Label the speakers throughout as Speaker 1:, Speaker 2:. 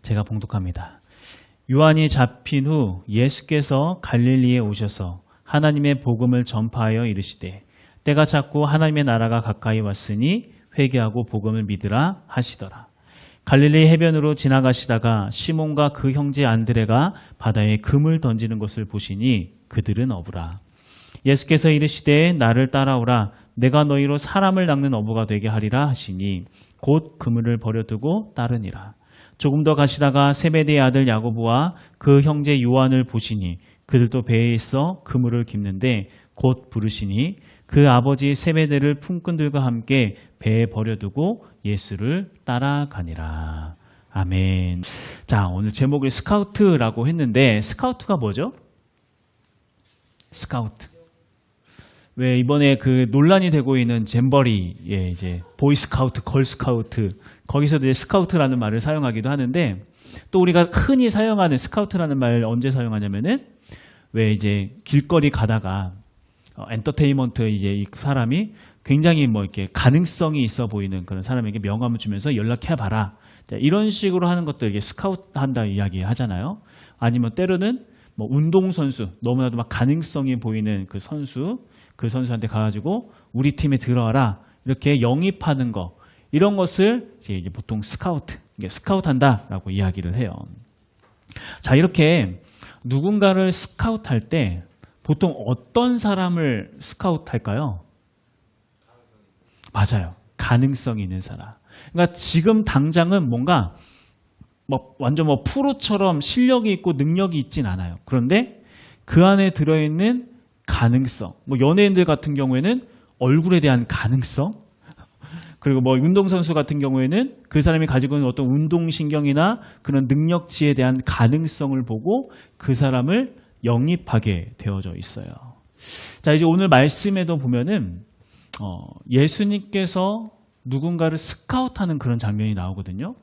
Speaker 1: 제가 봉독합니다. 요한이 잡힌 후 예수께서 갈릴리에 오셔서 하나님의 복음을 전파하여 이르시되 때가 찼고 하나님의 나라가 가까이 왔으니 회개하고 복음을 믿으라 하시더라. 갈릴리 해변으로 지나가시다가 시몬과 그 형제 안드레가 바다에 금을 던지는 것을 보시니 그들은 어부라. 예수께서 이르시되 나를 따라오라. 내가 너희로 사람을 낚는 어부가 되게 하리라 하시니 곧 그물을 버려두고 따르니라. 조금 더 가시다가 세베대의 아들 야고보와 그 형제 요한을 보시니 그들도 배에 있어 그물을 깁는데 곧 부르시니 그 아버지 세베대를 품꾼들과 함께 배에 버려두고 예수를 따라가니라. 아멘. 자, 오늘 제목을 스카우트라고 했는데 스카우트가 뭐죠? 스카우트. 왜 이번에 그 논란이 되고 있는 잼버리에 이제 보이스카우트, 걸스카우트 거기서도 이제 스카우트라는 말을 사용하기도 하는데 또 우리가 흔히 사용하는 스카우트라는 말 언제 사용하냐면은 왜 이제 길거리 가다가 엔터테인먼트 이제 이 사람이 굉장히 뭐 이렇게 가능성이 있어 보이는 그런 사람에게 명함을 주면서 연락해봐라. 이런 식으로 하는 것들 이게 스카우트 한다 이야기 하잖아요. 아니면 때로는 뭐 운동선수 너무나도 막 가능성이 보이는 그 선수한테 가가지고 우리 팀에 들어와라. 이렇게 영입하는 거. 이런 것을 이제 보통 스카우트한다라고 이야기를 해요. 자, 이렇게 누군가를 스카우트할 때 보통 어떤 사람을 스카우트할까요? 맞아요. 가능성이 있는 사람. 그러니까 지금 당장은 뭔가 완전 프로처럼 실력이 있고 능력이 있진 않아요. 그런데 그 안에 들어있는 가능성. 연예인들 같은 경우에는 얼굴에 대한 가능성. 그리고 운동선수 같은 경우에는 그 사람이 가지고 있는 어떤 운동신경이나 그런 능력치에 대한 가능성을 보고 그 사람을 영입하게 되어져 있어요. 자, 이제 오늘 말씀에도 보면은 예수님께서 누군가를 스카우트하는 그런 장면이 나오거든요.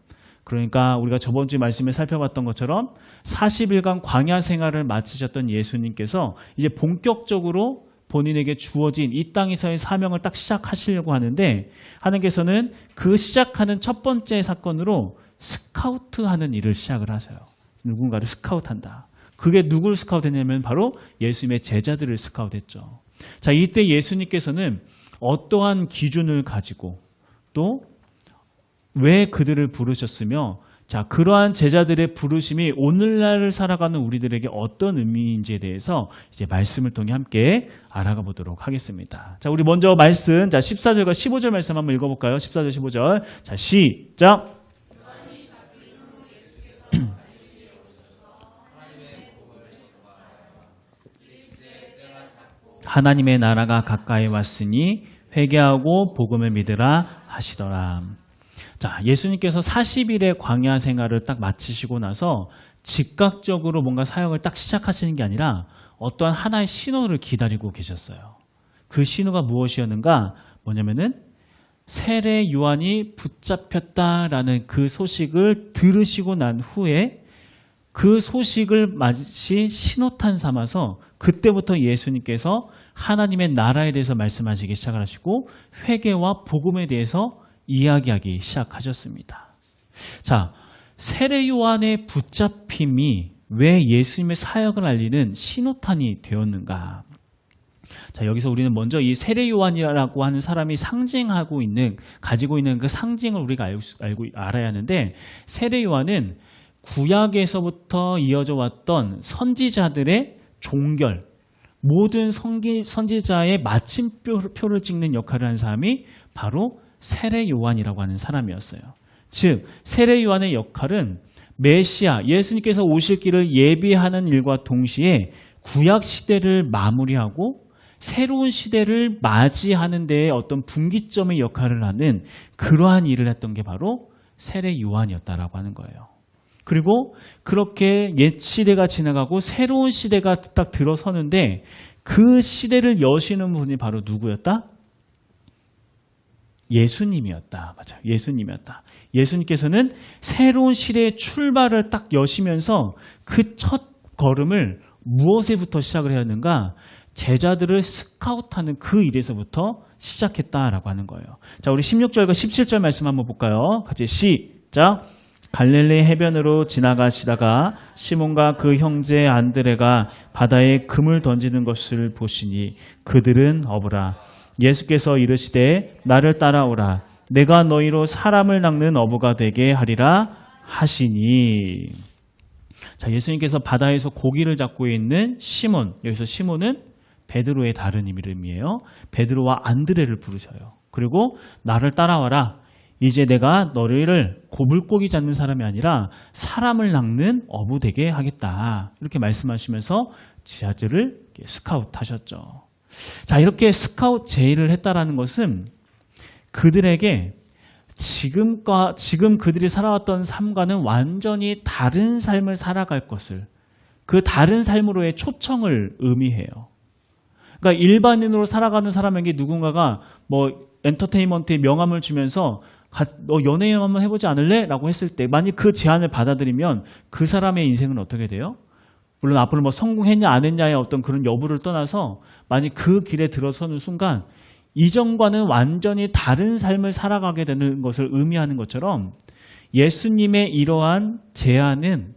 Speaker 1: 그러니까 우리가 저번 주 말씀에 살펴봤던 것처럼 40일간 광야 생활을 마치셨던 예수님께서 이제 본격적으로 본인에게 주어진 이 땅에서의 사명을 딱 시작하시려고 하는데 하나님께서는 그 시작하는 첫 번째 사건으로 스카우트하는 일을 시작을 하세요. 누군가를 스카우트한다. 그게 누구를 스카우트했냐면 바로 예수님의 제자들을 스카우트했죠. 자, 이때 예수님께서는 어떠한 기준을 가지고 또 왜 그들을 부르셨으며 자, 그러한 제자들의 부르심이 오늘날 살아가는 우리들에게 어떤 의미인지에 대해서 이제 말씀을 통해 함께 알아가 보도록 하겠습니다. 자, 우리 먼저 말씀, 자, 14절과 15절 말씀 한번 읽어볼까요? 14절, 15절. 자, 시작! 하나님의 나라가 가까이 왔으니 회개하고 복음을 믿으라 하시더라. 자, 예수님께서 40일의 광야 생활을 딱 마치시고 나서 즉각적으로 뭔가 사역을 딱 시작하시는 게 아니라 어떠한 하나의 신호를 기다리고 계셨어요. 그 신호가 무엇이었는가? 뭐냐면은 세례 요한이 붙잡혔다라는 그 소식을 들으시고 난 후에 그 소식을 마치 신호탄 삼아서 그때부터 예수님께서 하나님의 나라에 대해서 말씀하시기 시작을 하시고 회개와 복음에 대해서 이야기하기 시작하셨습니다. 자, 세례 요한의 붙잡힘이 왜 예수님의 사역을 알리는 신호탄이 되었는가? 자, 여기서 우리는 먼저 이 세례 요한이라고 하는 사람이 상징하고 있는, 가지고 있는 그 상징을 우리가 알아야 하는데, 세례 요한은 구약에서부터 이어져 왔던 선지자들의 종결, 모든 선지자의 마침표를 찍는 역할을 한 사람이 바로 세례 요한이라고 하는 사람이었어요. 즉, 세례 요한의 역할은 메시아, 예수님께서 오실 길을 예비하는 일과 동시에 구약 시대를 마무리하고 새로운 시대를 맞이하는 데에 어떤 분기점의 역할을 하는 그러한 일을 했던 게 바로 세례 요한이었다라고 하는 거예요. 그리고 그렇게 옛 시대가 지나가고 새로운 시대가 딱 들어서는데 그 시대를 여시는 분이 바로 누구였다? 예수님이었다. 맞아요. 예수님이었다. 예수님께서는 새로운 시대의 출발을 딱 여시면서 그 첫 걸음을 무엇에부터 시작을 해야 하는가? 제자들을 스카우트하는 그 일에서부터 시작했다라고 하는 거예요. 자, 우리 16절과 17절 말씀 한번 볼까요? 같이 시작. 갈릴리 해변으로 지나가시다가 시몬과 그 형제 안드레가 바다에 금을 던지는 것을 보시니 그들은 어부라. 예수께서 이르시되 나를 따라오라. 내가 너희로 사람을 낚는 어부가 되게 하리라 하시니. 자, 예수님께서 바다에서 고기를 잡고 있는 시몬, 여기서 시몬은 베드로의 다른 이름이에요. 베드로와 안드레를 부르셔요. 그리고 나를 따라와라. 이제 내가 너희를 물고기 잡는 사람이 아니라 사람을 낚는 어부 되게 하겠다. 이렇게 말씀하시면서 제자들을 스카우트 하셨죠. 자, 이렇게 스카우트 제의를 했다라는 것은 그들에게 지금 그들이 살아왔던 삶과는 완전히 다른 삶을 살아갈 것을, 그 다른 삶으로의 초청을 의미해요. 그러니까 일반인으로 살아가는 사람에게 누군가가 엔터테인먼트에 명함을 주면서 너 연예인 한번 해보지 않을래? 라고 했을 때 만약 그 제안을 받아들이면 그 사람의 인생은 어떻게 돼요? 물론 앞으로 성공했냐 안 했냐의 어떤 그런 여부를 떠나서 만약 그 길에 들어서는 순간 이전과는 완전히 다른 삶을 살아가게 되는 것을 의미하는 것처럼 예수님의 이러한 제안은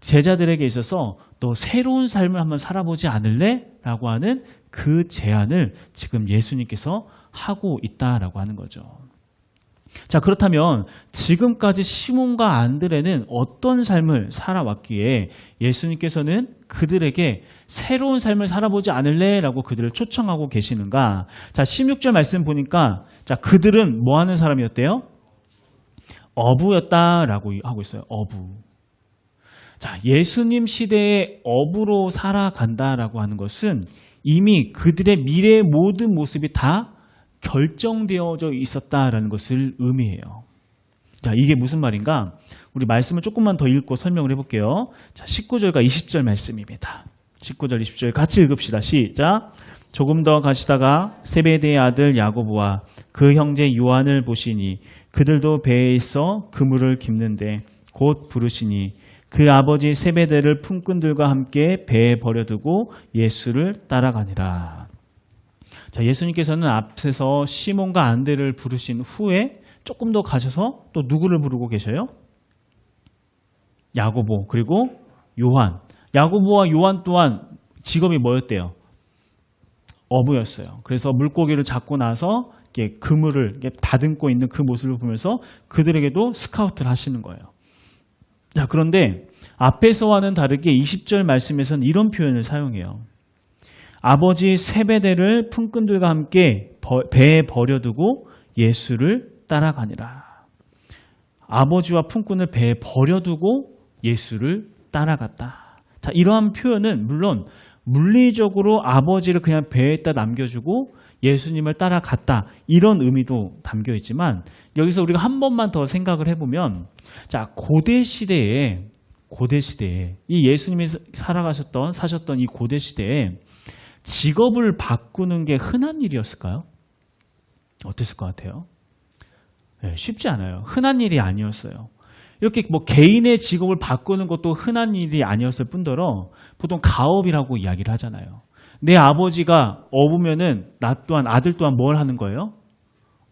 Speaker 1: 제자들에게 있어서 너 새로운 삶을 한번 살아보지 않을래? 라고 하는 그 제안을 지금 예수님께서 하고 있다라고 하는 거죠. 자, 그렇다면 지금까지 시몬과 안드레는 어떤 삶을 살아왔기에 예수님께서는 그들에게 새로운 삶을 살아보지 않을래? 라고 그들을 초청하고 계시는가? 자, 16절 말씀 보니까 자, 그들은 뭐 하는 사람이었대요? 어부였다라고 하고 있어요. 어부. 자, 예수님 시대에 어부로 살아간다라고 하는 것은 이미 그들의 미래의 모든 모습이 다 결정되어져 있었다라는 것을 의미해요. 자, 이게 무슨 말인가? 우리 말씀을 조금만 더 읽고 설명을 해볼게요. 자, 19절과 20절 말씀입니다. 19절, 20절 같이 읽읍시다. 시작. 조금 더 가시다가 세베대의 아들 야고보와 그 형제 요한을 보시니 그들도 배에 있어 그물을 깁는데 곧 부르시니 그 아버지 세베대를 품꾼들과 함께 배에 버려두고 예수를 따라가니라. 자, 예수님께서는 앞에서 시몬과 안드레를 부르신 후에 조금 더 가셔서 또 누구를 부르고 계셔요? 야고보 그리고 요한. 야고보와 요한 또한 직업이 뭐였대요? 어부였어요. 그래서 물고기를 잡고 나서 이렇게 그물을 이렇게 다듬고 있는 그 모습을 보면서 그들에게도 스카우트를 하시는 거예요. 자, 그런데 앞에서와는 다르게 20절 말씀에서는 이런 표현을 사용해요. 아버지 세베대를 품꾼들과 함께 배에 버려두고 예수를 따라가니라. 아버지와 품꾼을 배에 버려두고 예수를 따라갔다. 자, 이러한 표현은 물론 물리적으로 아버지를 그냥 배에다 남겨주고 예수님을 따라갔다. 이런 의미도 담겨 있지만 여기서 우리가 한 번만 더 생각을 해보면 자, 고대 시대에 이 예수님이 사셨던 이 고대 시대에 직업을 바꾸는 게 흔한 일이었을까요? 어땠을 것 같아요? 네, 쉽지 않아요. 흔한 일이 아니었어요. 이렇게 개인의 직업을 바꾸는 것도 흔한 일이 아니었을 뿐더러 보통 가업이라고 이야기를 하잖아요. 내 아버지가 어부면은 나 또한 아들 또한 뭘 하는 거예요?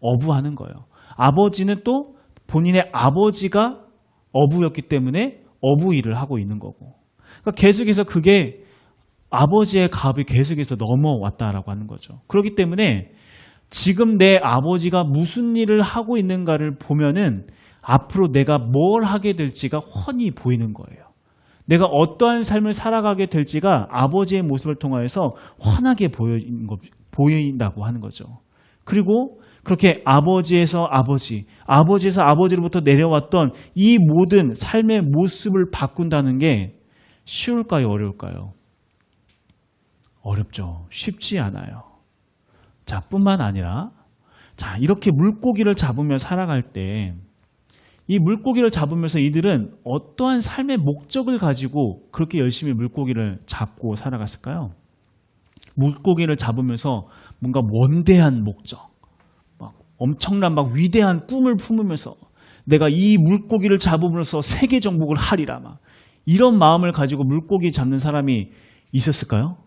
Speaker 1: 어부하는 거예요. 아버지는 또 본인의 아버지가 어부였기 때문에 어부 일을 하고 있는 거고. 그러니까 계속해서 그게 아버지의 가업이 계속해서 넘어왔다라고 하는 거죠. 그렇기 때문에 지금 내 아버지가 무슨 일을 하고 있는가를 보면은 앞으로 내가 뭘 하게 될지가 훤히 보이는 거예요. 내가 어떠한 삶을 살아가게 될지가 아버지의 모습을 통하여서 훤하게 보인다고 하는 거죠. 그리고 그렇게 아버지에서 아버지로부터 내려왔던 이 모든 삶의 모습을 바꾼다는 게 쉬울까요? 어려울까요? 어렵죠. 쉽지 않아요. 자, 뿐만 아니라 자, 이렇게 물고기를 잡으며 살아갈 때 이 물고기를 잡으면서 이들은 어떠한 삶의 목적을 가지고 그렇게 열심히 물고기를 잡고 살아갔을까요? 물고기를 잡으면서 뭔가 원대한 목적, 엄청난 위대한 꿈을 품으면서 내가 이 물고기를 잡으면서 세계 정복을 하리라 이런 마음을 가지고 물고기 잡는 사람이 있었을까요?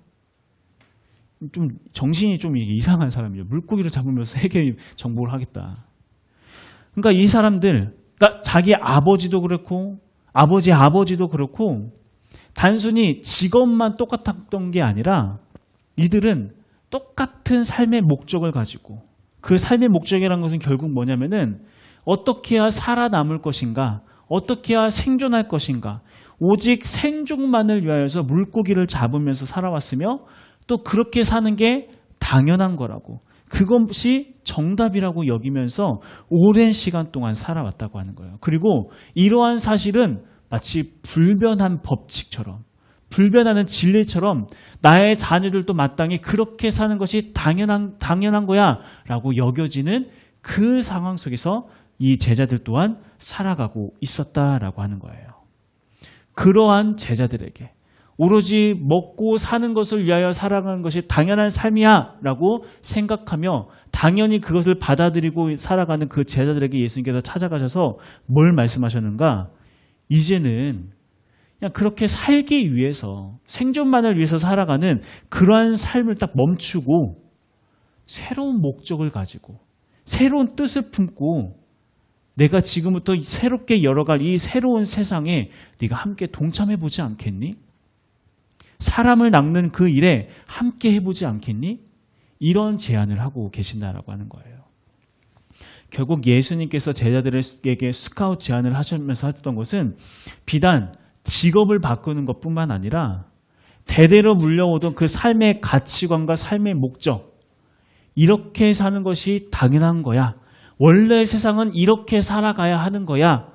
Speaker 1: 좀 정신이 좀 이상한 사람이에요. 물고기를 잡으면서 세계 정복을 하겠다. 그러니까 이 사람들 그러니까 자기 아버지도 그렇고 아버지 아버지도 그렇고 단순히 직업만 똑같았던 게 아니라 이들은 똑같은 삶의 목적을 가지고 그 삶의 목적이라는 것은 결국 뭐냐면은 어떻게 해야 살아남을 것인가, 어떻게 해야 생존할 것인가, 오직 생존만을 위하여서 물고기를 잡으면서 살아왔으며 또 그렇게 사는 게 당연한 거라고, 그것이 정답이라고 여기면서 오랜 시간 동안 살아왔다고 하는 거예요. 그리고 이러한 사실은 마치 불변한 법칙처럼, 불변하는 진리처럼 나의 자녀들도 마땅히 그렇게 사는 것이 당연한 거야 라고 여겨지는 그 상황 속에서 이 제자들 또한 살아가고 있었다라고 하는 거예요. 그러한 제자들에게 오로지 먹고 사는 것을 위하여 살아가는 것이 당연한 삶이야 라고 생각하며 당연히 그것을 받아들이고 살아가는 그 제자들에게 예수님께서 찾아가셔서 뭘 말씀하셨는가? 이제는 그냥 그렇게 살기 위해서, 생존만을 위해서 살아가는 그러한 삶을 딱 멈추고 새로운 목적을 가지고 새로운 뜻을 품고 내가 지금부터 새롭게 열어갈 이 새로운 세상에 네가 함께 동참해보지 않겠니? 사람을 낚는 그 일에 함께 해보지 않겠니? 이런 제안을 하고 계신다라고 하는 거예요. 결국 예수님께서 제자들에게 스카웃 제안을 하시면서 했던 것은 비단 직업을 바꾸는 것뿐만 아니라 대대로 물려오던 그 삶의 가치관과 삶의 목적, 이렇게 사는 것이 당연한 거야, 원래 세상은 이렇게 살아가야 하는 거야,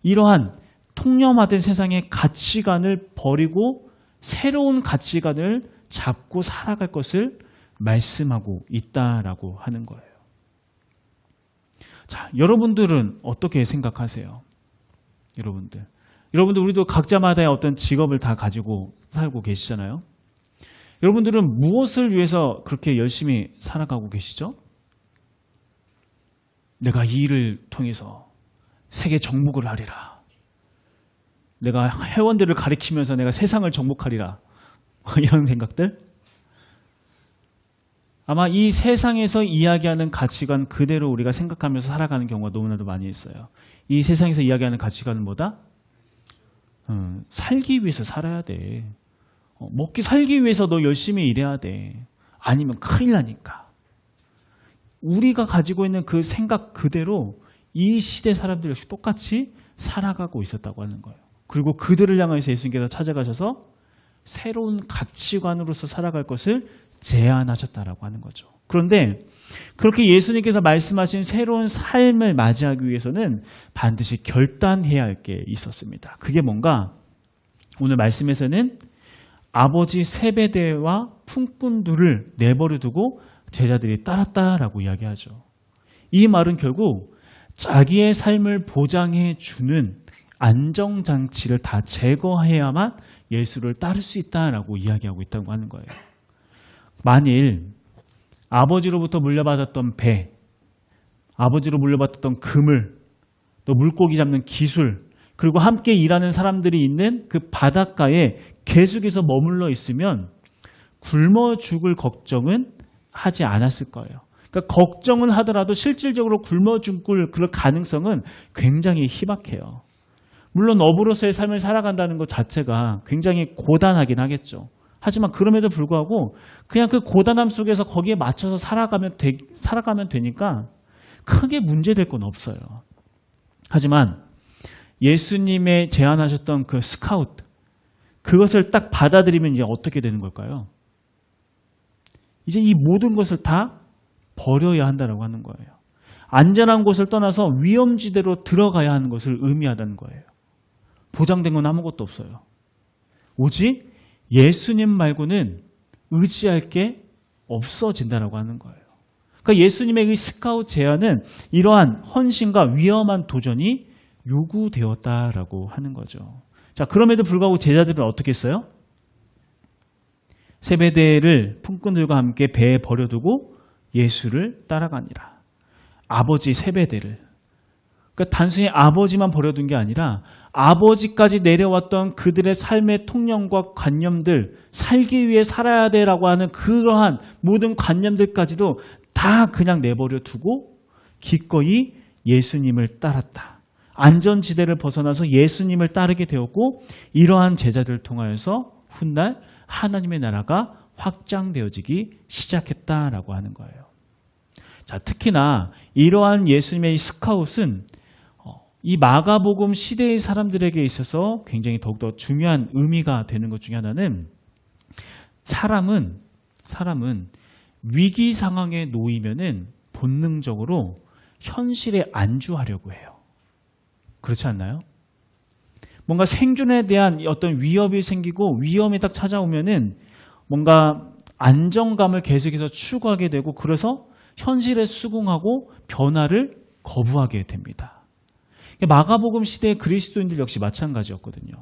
Speaker 1: 이러한 통념화된 세상의 가치관을 버리고 새로운 가치관을 잡고 살아갈 것을 말씀하고 있다라고 하는 거예요. 자, 여러분들은 어떻게 생각하세요? 여러분들 우리도 각자마다의 어떤 직업을 다 가지고 살고 계시잖아요. 여러분들은 무엇을 위해서 그렇게 열심히 살아가고 계시죠? 내가 이 일을 통해서 세계 정복을 하리라, 내가 회원들을 가리키면서 내가 세상을 정복하리라, 이런 생각들? 아마 이 세상에서 이야기하는 가치관 그대로 우리가 생각하면서 살아가는 경우가 너무나도 많이 있어요. 이 세상에서 이야기하는 가치관은 뭐다? 살기 위해서 살아야 돼. 살기 위해서 너 열심히 일해야 돼. 아니면 큰일 나니까. 우리가 가지고 있는 그 생각 그대로 이 시대 사람들 역시 똑같이 살아가고 있었다고 하는 거예요. 그리고 그들을 향해서 예수님께서 찾아가셔서 새로운 가치관으로서 살아갈 것을 제안하셨다라고 하는 거죠. 그런데 그렇게 예수님께서 말씀하신 새로운 삶을 맞이하기 위해서는 반드시 결단해야 할 게 있었습니다. 그게 뭔가? 오늘 말씀에서는 아버지 세베대와 품꾼들을 내버려 두고 제자들이 따랐다라고 이야기하죠. 이 말은 결국 자기의 삶을 보장해 주는 안정장치를 다 제거해야만 예수를 따를 수 있다라고 이야기하고 있다고 하는 거예요. 만일 아버지로부터 물려받았던 배, 아버지로 물려받았던 그물, 또 물고기 잡는 기술, 그리고 함께 일하는 사람들이 있는 그 바닷가에 계속해서 머물러 있으면 굶어 죽을 걱정은 하지 않았을 거예요. 그러니까 걱정은 하더라도 실질적으로 굶어 죽을 그럴 가능성은 굉장히 희박해요. 물론 어부로서의 삶을 살아간다는 것 자체가 굉장히 고단하긴 하겠죠. 하지만 그럼에도 불구하고 그냥 그 고단함 속에서 거기에 맞춰서 살아가면 되니까 크게 문제될 건 없어요. 하지만 예수님의 제안하셨던 그 스카우트, 그것을 딱 받아들이면 이제 어떻게 되는 걸까요? 이제 이 모든 것을 다 버려야 한다고 하는 거예요. 안전한 곳을 떠나서 위험지대로 들어가야 하는 것을 의미하다는 거예요. 보장된 건 아무것도 없어요. 오직 예수님 말고는 의지할 게 없어진다라고 하는 거예요. 그러니까 예수님의 이 스카우트 제안은 이러한 헌신과 위험한 도전이 요구되었다라고 하는 거죠. 자, 그럼에도 불구하고 제자들은 어떻게 했어요? 세베대를 품꾼들과 함께 배에 버려두고 예수를 따라가니라. 아버지 세베대를. 그러니까 단순히 아버지만 버려둔 게 아니라 아버지까지 내려왔던 그들의 삶의 통념과 관념들, 살기 위해 살아야 돼라고 하는 그러한 모든 관념들까지도 다 그냥 내버려 두고 기꺼이 예수님을 따랐다. 안전지대를 벗어나서 예수님을 따르게 되었고 이러한 제자들을 통하여서 훗날 하나님의 나라가 확장되어지기 시작했다라고 하는 거예요. 자, 특히나 이러한 예수님의 스카웃은 이 마가복음 시대의 사람들에게 있어서 굉장히 더욱더 중요한 의미가 되는 것 중에 하나는 사람은 위기 상황에 놓이면은 본능적으로 현실에 안주하려고 해요. 그렇지 않나요? 뭔가 생존에 대한 어떤 위협이 생기고 위험이 딱 찾아오면은 뭔가 안정감을 계속해서 추구하게 되고 그래서 현실에 수긍하고 변화를 거부하게 됩니다. 마가복음 시대의 그리스도인들 역시 마찬가지였거든요.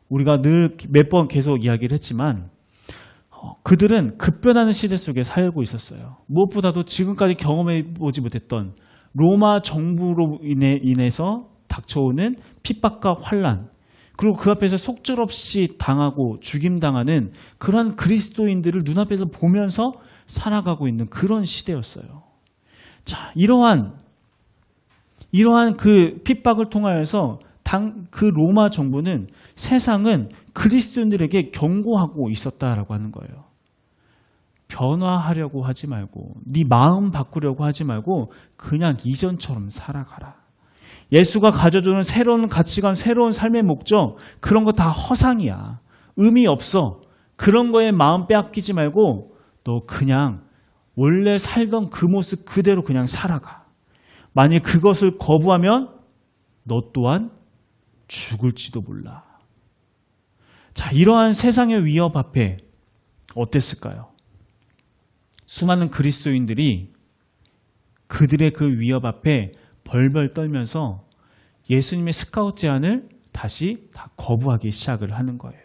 Speaker 1: 우리가 늘 몇 번 계속 이야기를 했지만 그들은 급변하는 시대 속에 살고 있었어요. 무엇보다도 지금까지 경험해보지 못했던 로마 정부로 인해서 닥쳐오는 핍박과 환난, 그리고 그 앞에서 속절없이 당하고 죽임당하는 그런 그리스도인들을 눈앞에서 보면서 살아가고 있는 그런 시대였어요. 자, 이러한 그 핍박을 통하여서 그 로마 정부는 세상은 그리스도인들에게 경고하고 있었다라고 하는 거예요. 변화하려고 하지 말고 네 마음 바꾸려고 하지 말고 그냥 이전처럼 살아가라. 예수가 가져주는 새로운 가치관, 새로운 삶의 목적 그런 거 다 허상이야. 의미 없어. 그런 거에 마음 빼앗기지 말고 너 그냥 원래 살던 그 모습 그대로 그냥 살아가. 만약 그것을 거부하면 너 또한 죽을지도 몰라. 자, 이러한 세상의 위협 앞에 어땠을까요? 수많은 그리스도인들이 그들의 그 위협 앞에 벌벌 떨면서 예수님의 스카웃 제안을 다시 다 거부하기 시작을 하는 거예요.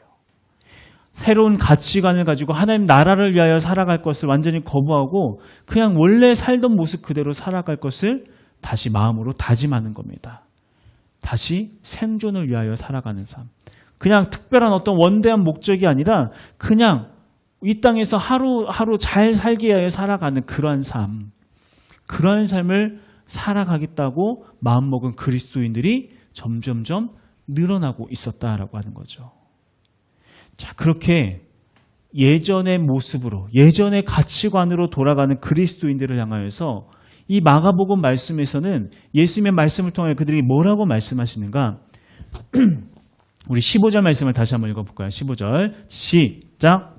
Speaker 1: 새로운 가치관을 가지고 하나님 나라를 위하여 살아갈 것을 완전히 거부하고 그냥 원래 살던 모습 그대로 살아갈 것을 다시 마음으로 다짐하는 겁니다. 다시 생존을 위하여 살아가는 삶. 그냥 특별한 어떤 원대한 목적이 아니라 그냥 이 땅에서 하루하루 잘 살기 위하여 살아가는 그러한 삶. 그러한 삶을 살아가겠다고 마음먹은 그리스도인들이 점점점 늘어나고 있었다라고 하는 거죠. 자, 그렇게 예전의 모습으로, 예전의 가치관으로 돌아가는 그리스도인들을 향하여서 이 마가복음 말씀에서는 예수님의 말씀을 통해 그들이 뭐라고 말씀하시는가? 우리 15절 말씀을 다시 한번 읽어볼까요? 15절 시작.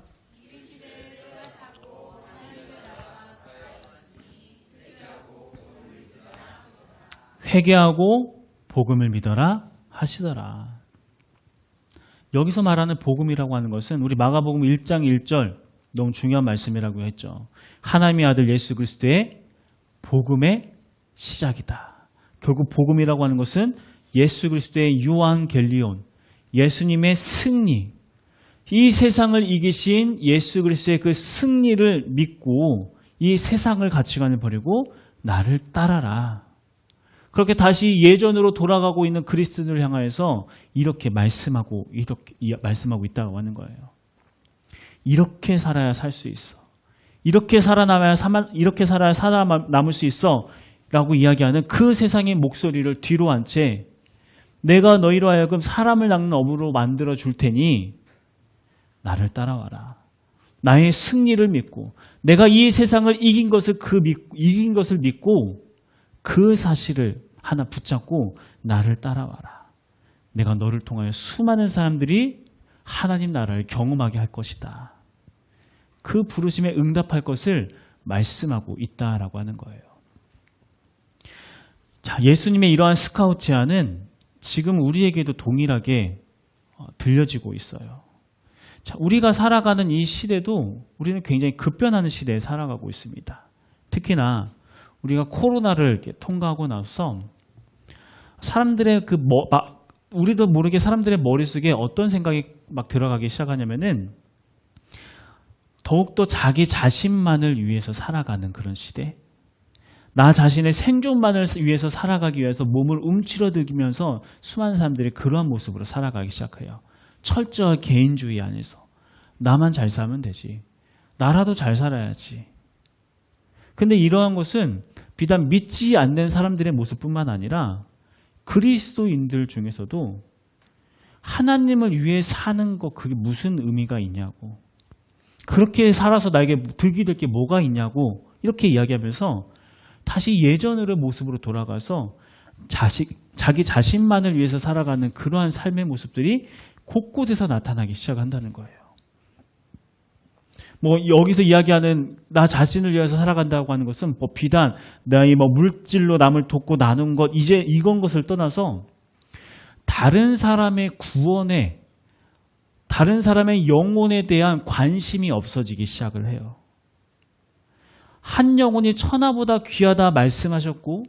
Speaker 1: 회개하고 복음을 믿어라 하시더라. 여기서 말하는 복음이라고 하는 것은 우리 마가복음 1장 1절 너무 중요한 말씀이라고 했죠. 하나님의 아들 예수 그리스도의 복음의 시작이다. 결국 복음이라고 하는 것은 예수 그리스도의 유앙겔리온, 예수님의 승리, 이 세상을 이기신 예수 그리스도의 그 승리를 믿고 이 세상을 가치관을 버리고 나를 따라라. 그렇게 다시 예전으로 돌아가고 있는 그리스도인을 향하여서 이렇게 말씀하고 있다고 하는 거예요. 이렇게 살아야 살 수 있어. 이렇게 살아야 살아남을 수 있어. 라고 이야기하는 그 세상의 목소리를 뒤로 한 채 내가 너희로 하여금 사람을 낚는 어부로 만들어 줄 테니 나를 따라와라. 나의 승리를 믿고 내가 이 세상을 이긴 것을 믿고 그 사실을 하나 붙잡고 나를 따라와라. 내가 너를 통하여 수많은 사람들이 하나님 나라를 경험하게 할 것이다. 그 부르심에 응답할 것을 말씀하고 있다라고 하는 거예요. 자, 예수님의 이러한 스카웃 제안은 지금 우리에게도 동일하게 들려지고 있어요. 자, 우리가 살아가는 이 시대도 우리는 굉장히 급변하는 시대에 살아가고 있습니다. 특히나 우리가 코로나를 이렇게 통과하고 나서 사람들의 우리도 모르게 사람들의 머릿속에 어떤 생각이 막 들어가기 시작하냐면은 더욱더 자기 자신만을 위해서 살아가는 그런 시대. 나 자신의 생존만을 위해서 살아가기 위해서 몸을 움츠러들면서 수많은 사람들이 그러한 모습으로 살아가기 시작해요. 철저한 개인주의 안에서. 나만 잘 살면 되지. 나라도 잘 살아야지. 근데 이러한 것은 비단 믿지 않는 사람들의 모습뿐만 아니라 그리스도인들 중에서도 하나님을 위해 사는 거 그게 무슨 의미가 있냐고, 그렇게 살아서 나에게 득이 될 게 뭐가 있냐고 이렇게 이야기하면서 다시 예전의 모습으로 돌아가서 자기 자신만을 위해서 살아가는 그러한 삶의 모습들이 곳곳에서 나타나기 시작한다는 거예요. 뭐 여기서 이야기하는 나 자신을 위해서 살아간다고 하는 것은 뭐 비단 나의 뭐 물질로 남을 돕고 나눈 것 이제 이건 것을 떠나서 다른 사람의 구원에, 다른 사람의 영혼에 대한 관심이 없어지기 시작을 해요. 한 영혼이 천하보다 귀하다 말씀하셨고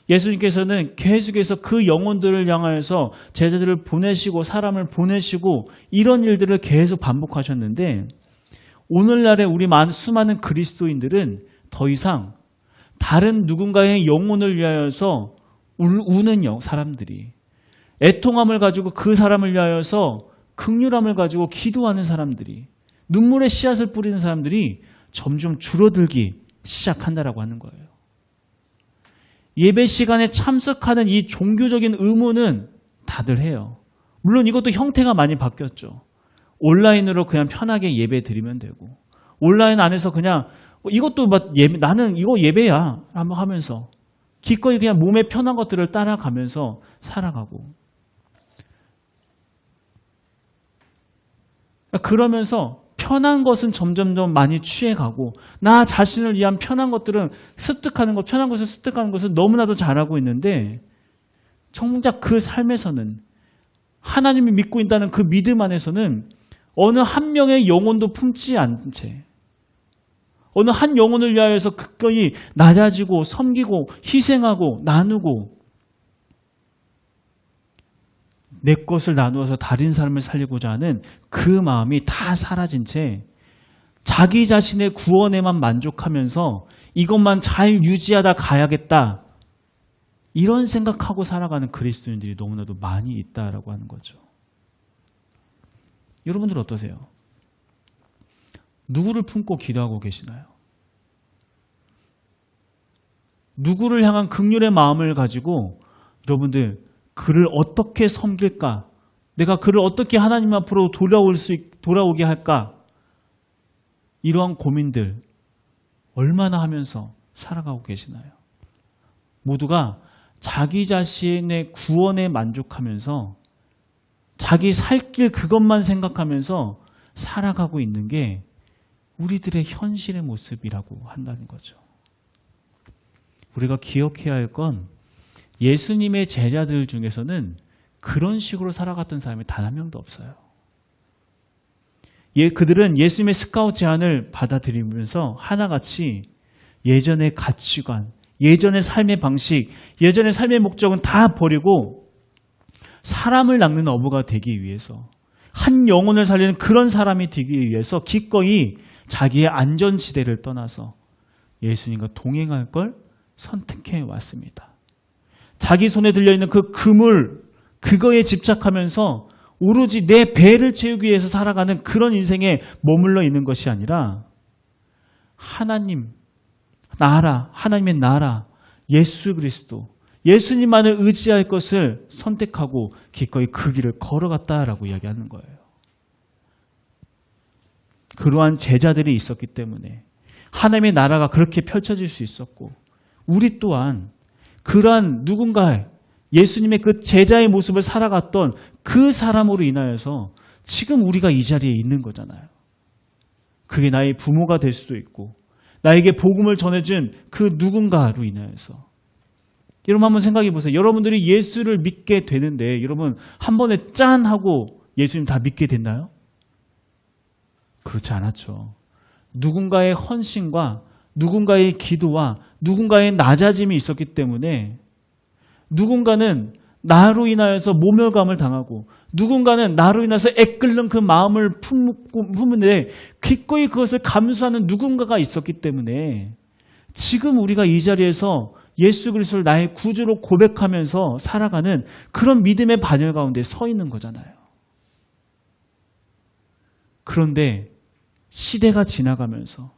Speaker 1: 예수님께서는 계속해서 그 영혼들을 향하여서 제자들을 보내시고 사람을 보내시고 이런 일들을 계속 반복하셨는데 오늘날의 우리 수많은 그리스도인들은 더 이상 다른 누군가의 영혼을 위하여서 우는 사람들이, 애통함을 가지고 그 사람을 위하여서 긍휼함을 가지고 기도하는 사람들이, 눈물의 씨앗을 뿌리는 사람들이 점점 줄어들기 시작한다라고 하는 거예요. 예배 시간에 참석하는 이 종교적인 의무는 다들 해요. 물론 이것도 형태가 많이 바뀌었죠. 온라인으로 그냥 편하게 예배 드리면 되고, 온라인 안에서 그냥 이것도 막 나는 이거 예배야 한번 하면서 기꺼이 그냥 몸에 편한 것들을 따라가면서 살아가고, 그러면서 편한 것은 점점점 많이 취해가고 나 자신을 위한 편한 것들은 습득하는 것, 편한 것을 습득하는 것은 너무나도 잘하고 있는데 정작 그 삶에서는 하나님이 믿고 있다는 그 믿음 안에서는 어느 한 명의 영혼도 품지 않은 채 어느 한 영혼을 위하여서 기꺼이 낮아지고 섬기고 희생하고 나누고 내 것을 나누어서 다른 사람을 살리고자 하는 그 마음이 다 사라진 채 자기 자신의 구원에만 만족하면서 이것만 잘 유지하다 가야겠다 이런 생각하고 살아가는 그리스도인들이 너무나도 많이 있다라고 하는 거죠. 여러분들 어떠세요? 누구를 품고 기도하고 계시나요? 누구를 향한 긍휼의 마음을 가지고 여러분들 그를 어떻게 섬길까? 내가 그를 어떻게 하나님 앞으로 돌아오게 할까? 이러한 고민들 얼마나 하면서 살아가고 계시나요? 모두가 자기 자신의 구원에 만족하면서 자기 살 길 그것만 생각하면서 살아가고 있는 게 우리들의 현실의 모습이라고 한다는 거죠. 우리가 기억해야 할 건 예수님의 제자들 중에서는 그런 식으로 살아갔던 사람이 단 한 명도 없어요. 그들은 예수님의 스카웃 제안을 받아들이면서 하나같이 예전의 가치관, 예전의 삶의 방식, 예전의 삶의 목적은 다 버리고 사람을 낚는 어부가 되기 위해서, 한 영혼을 살리는 그런 사람이 되기 위해서 기꺼이 자기의 안전지대를 떠나서 예수님과 동행할 걸 선택해 왔습니다. 자기 손에 들려있는 그 그물, 그거에 집착하면서 오로지 내 배를 채우기 위해서 살아가는 그런 인생에 머물러 있는 것이 아니라 하나님, 나라, 하나님의 나라, 예수 그리스도, 예수님만을 의지할 것을 선택하고 기꺼이 그 길을 걸어갔다라고 이야기하는 거예요. 그러한 제자들이 있었기 때문에 하나님의 나라가 그렇게 펼쳐질 수 있었고 우리 또한 그러한 누군가의 예수님의 그 제자의 모습을 살아갔던 그 사람으로 인하여서 지금 우리가 이 자리에 있는 거잖아요. 그게 나의 부모가 될 수도 있고 나에게 복음을 전해준 그 누군가로 인하여서. 여러분 한번 생각해 보세요. 여러분들이 예수를 믿게 되는데 여러분 한 번에 짠 하고 예수님 다 믿게 됐나요? 그렇지 않았죠. 누군가의 헌신과 누군가의 기도와 누군가의 낮아짐이 있었기 때문에 누군가는 나로 인하여서 모멸감을 당하고 누군가는 나로 인해서 애끓는 그 마음을 품는데 기꺼이 그것을 감수하는 누군가가 있었기 때문에 지금 우리가 이 자리에서 예수 그리스도를 나의 구주로 고백하면서 살아가는 그런 믿음의 반열 가운데 서 있는 거잖아요. 그런데 시대가 지나가면서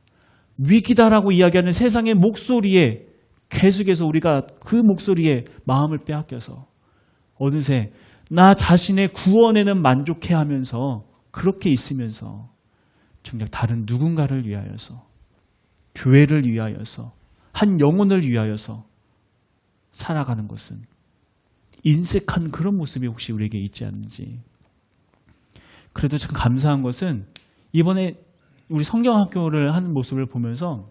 Speaker 1: 위기다라고 이야기하는 세상의 목소리에 계속해서 우리가 그 목소리에 마음을 빼앗겨서 어느새 나 자신의 구원에는 만족해 하면서 그렇게 있으면서 정작 다른 누군가를 위하여서, 교회를 위하여서, 한 영혼을 위하여서 살아가는 것은 인색한 그런 모습이 혹시 우리에게 있지 않는지. 그래도 참 감사한 것은 이번에 우리 성경학교를 하는 모습을 보면서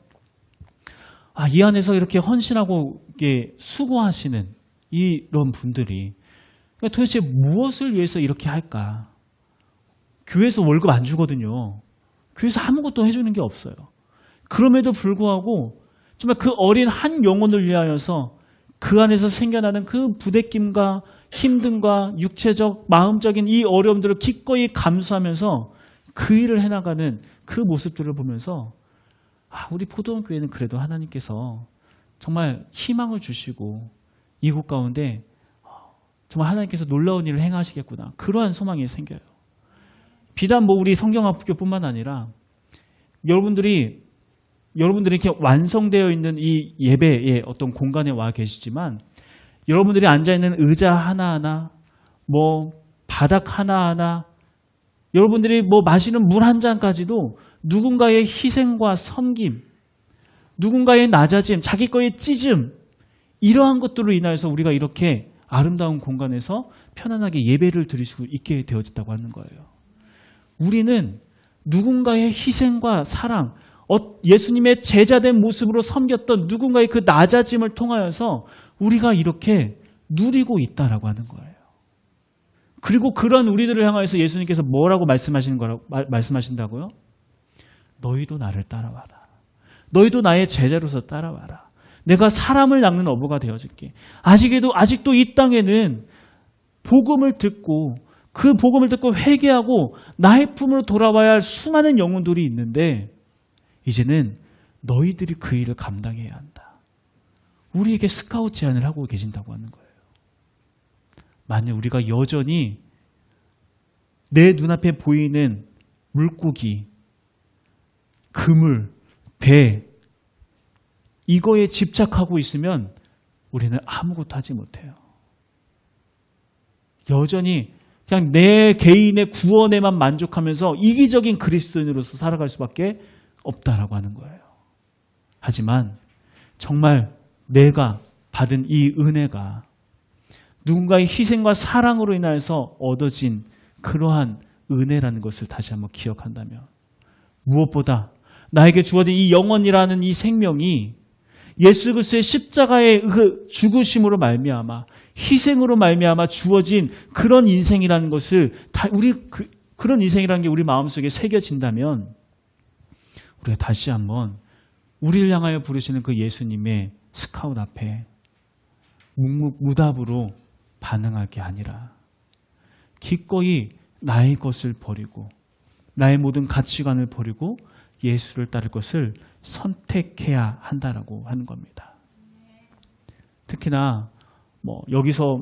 Speaker 1: 이 안에서 이렇게 헌신하고 수고하시는 이런 분들이 도대체 무엇을 위해서 이렇게 할까? 교회에서 월급 안 주거든요. 교회에서 아무것도 해주는 게 없어요. 그럼에도 불구하고 정말 그 어린 한 영혼을 위하여서 그 안에서 생겨나는 그 부대낌과 힘듦과 육체적, 마음적인 이 어려움들을 기꺼이 감수하면서 그 일을 해나가는 그 모습들을 보면서 우리 포도원 교회는 그래도 하나님께서 정말 희망을 주시고 이곳 가운데 정말 하나님께서 놀라운 일을 행하시겠구나. 그러한 소망이 생겨요. 비단 우리 성경학교뿐만 아니라 여러분들이 이렇게 완성되어 있는 이 예배의 어떤 공간에 와 계시지만 여러분들이 앉아있는 의자 하나하나, 바닥 하나하나, 여러분들이 마시는 물 한 잔까지도 누군가의 희생과 섬김, 누군가의 낮아짐, 자기 거의 찢음, 이러한 것들로 인하여서 우리가 이렇게 아름다운 공간에서 편안하게 예배를 드릴 수 있게 되어졌다고 하는 거예요. 우리는 누군가의 희생과 사랑, 예수님의 제자된 모습으로 섬겼던 누군가의 그 낮아짐을 통하여서 우리가 이렇게 누리고 있다라고 하는 거예요. 그리고 그런 우리들을 향하여서 예수님께서 뭐라고 말씀하신다고요? 너희도 나를 따라와라. 너희도 나의 제자로서 따라와라. 내가 사람을 낚는 어부가 되어줄게. 아직도 이 땅에는 복음을 듣고 그 복음을 듣고 회개하고 나의 품으로 돌아와야 할 수많은 영혼들이 있는데 이제는 너희들이 그 일을 감당해야 한다. 우리에게 스카웃 제안을 하고 계신다고 하는 거예요. 만약 우리가 여전히 내 눈앞에 보이는 물고기, 그물, 배 이거에 집착하고 있으면 우리는 아무것도 하지 못해요. 여전히 그냥 내 개인의 구원에만 만족하면서 이기적인 그리스도인으로서 살아갈 수밖에 없다라고 하는 거예요. 하지만 정말 내가 받은 이 은혜가 누군가의 희생과 사랑으로 인하여서 얻어진 그러한 은혜라는 것을 다시 한번 기억한다면 무엇보다 나에게 주어진 이 영혼이라는 이 생명이 예수 그리스도의 십자가의 그 죽으심으로 말미암아 희생으로 말미암아 주어진 그런 인생이라는 것을 그런 인생이라는 게 우리 마음속에 새겨진다면 우리가 다시 한번 우리를 향하여 부르시는 그 예수님의 스카웃 앞에 묵묵무답으로 반응할 게 아니라 기꺼이 나의 것을 버리고 나의 모든 가치관을 버리고 예수를 따를 것을 선택해야 한다라고 하는 겁니다. 특히나 여기서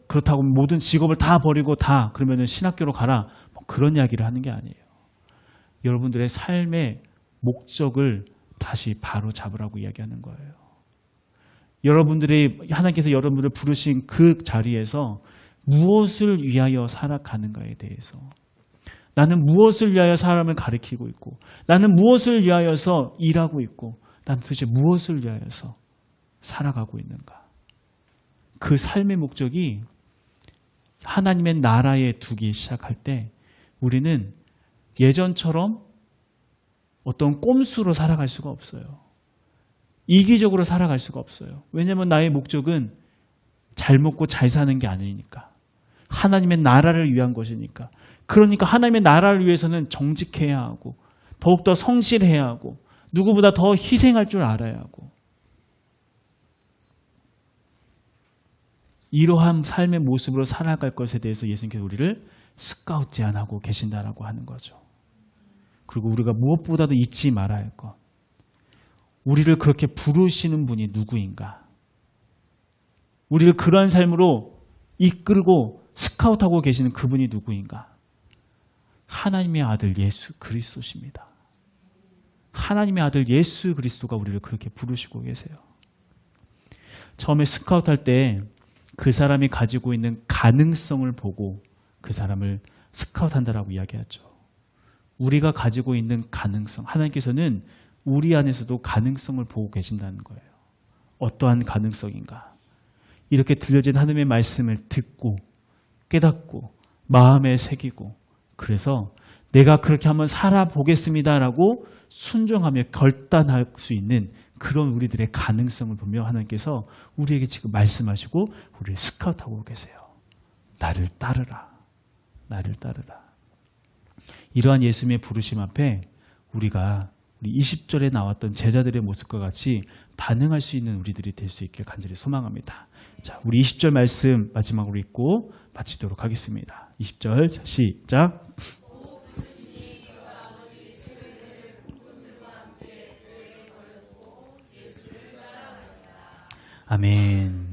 Speaker 1: 그렇다고 모든 직업을 다 버리고 그러면은 신학교로 가라 그런 이야기를 하는 게 아니에요. 여러분들의 삶의 목적을 다시 바로 잡으라고 이야기하는 거예요. 하나님께서 여러분들을 부르신 그 자리에서 무엇을 위하여 살아가는가에 대해서 나는 무엇을 위하여 사람을 가리키고 있고 나는 무엇을 위하여서 일하고 있고 나는 도대체 무엇을 위하여서 살아가고 있는가. 그 삶의 목적이 하나님의 나라에 두기 시작할 때 우리는 예전처럼 어떤 꼼수로 살아갈 수가 없어요. 이기적으로 살아갈 수가 없어요. 왜냐하면 나의 목적은 잘 먹고 잘 사는 게 아니니까. 하나님의 나라를 위한 것이니까. 그러니까 하나님의 나라를 위해서는 정직해야 하고 더욱더 성실해야 하고 누구보다 더 희생할 줄 알아야 하고 이러한 삶의 모습으로 살아갈 것에 대해서 예수님께서 우리를 스카웃 제안하고 계신다라고 하는 거죠. 그리고 우리가 무엇보다도 잊지 말아야 할 것. 우리를 그렇게 부르시는 분이 누구인가? 우리를 그러한 삶으로 이끌고 스카웃하고 계시는 그분이 누구인가? 하나님의 아들 예수 그리스도십니다. 하나님의 아들 예수 그리스도가 우리를 그렇게 부르시고 계세요. 처음에 스카웃할 때 그 사람이 가지고 있는 가능성을 보고 그 사람을 스카웃한다라고 이야기하죠. 우리가 가지고 있는 가능성, 하나님께서는 우리 안에서도 가능성을 보고 계신다는 거예요. 어떠한 가능성인가? 이렇게 들려진 하나님의 말씀을 듣고 깨닫고 마음에 새기고 그래서 내가 그렇게 한번 살아보겠습니다라고 순종하며 결단할 수 있는 그런 우리들의 가능성을 보며 하나님께서 우리에게 지금 말씀하시고 우리를 스카웃하고 계세요. 나를 따르라. 나를 따르라. 이러한 예수님의 부르심 앞에 우리가 우리 20절에 나왔던 제자들의 모습과 같이 반응할 수 있는 우리들이 될 수 있길 간절히 소망합니다. 자, 우리 20절 말씀 마지막으로 읽고 마치도록 하겠습니다. 20절 시작. 아멘.